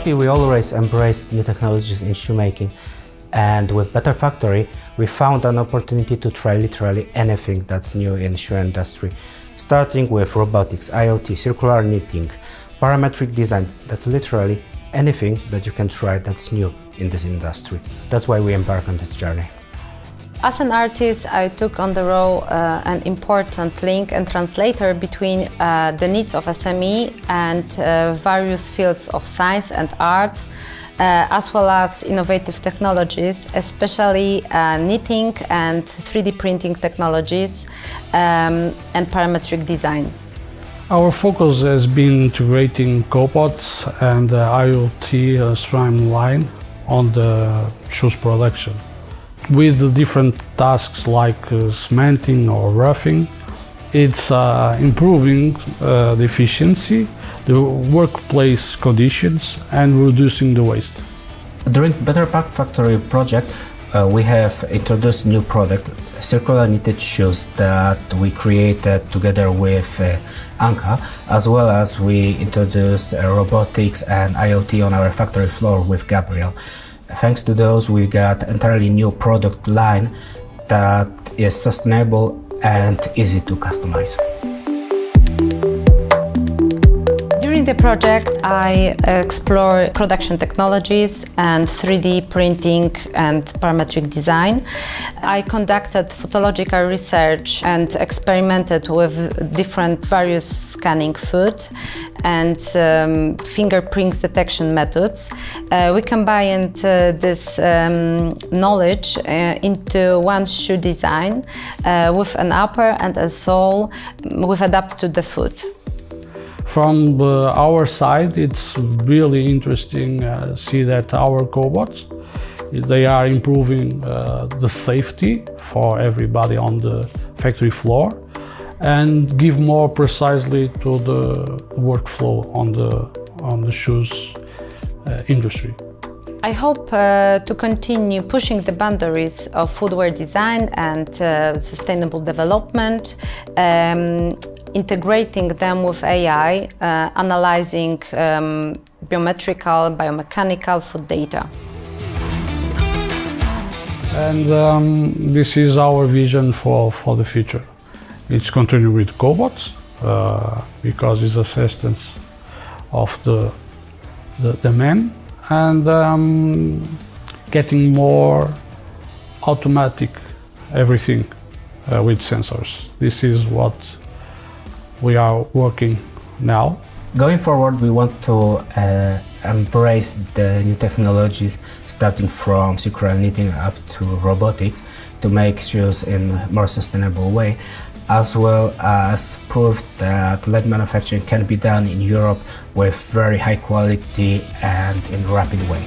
Tapi, we always embraced new technologies in shoemaking, and with Better Factory, we found an opportunity to try literally anything that's new in shoe industry, starting with robotics, IoT, circular knitting, parametric design. That's literally anything that you can try that's new in this industry. That's why we embark on this journey. As an artist, I took on the role an important link and translator between the needs of SME and various fields of science and art, as well as innovative technologies, especially knitting and 3D printing technologies and parametric design. Our focus has been integrating cobots and IoT streamline on the shoes production. With the different tasks like cementing or roughing, it's improving the efficiency, the workplace conditions, and reducing the waste. During Better Factory project, we have introduced new product, circular knitted shoes that we created together with ANKA, as well as we introduced robotics and IoT on our factory floor with Gabriel. Thanks to those, we got entirely new product line that is sustainable and easy to customize. During the project, I explore production technologies and 3D printing and parametric design. I conducted photological research and experimented with different various scanning foot and fingerprint detection methods. We combined this knowledge into one shoe design with an upper and a sole with adapt to the foot. From our side, it's really interesting to see that our cobots, they are improving the safety for everybody on the factory floor and give more precisely to the workflow on the shoes industry. I hope to continue pushing the boundaries of footwear design and sustainable development, integrating them with AI, analyzing biometrical, biomechanical foot data. And this is our vision for the future. It's continue with cobots because it's assistance of the man, and getting more automatic everything with sensors. This is what we are working now. Going forward, we want to embrace the new technologies, starting from circular knitting up to robotics, to make shoes in a more sustainable way, as well as prove that lead manufacturing can be done in Europe with very high quality and in a rapid way.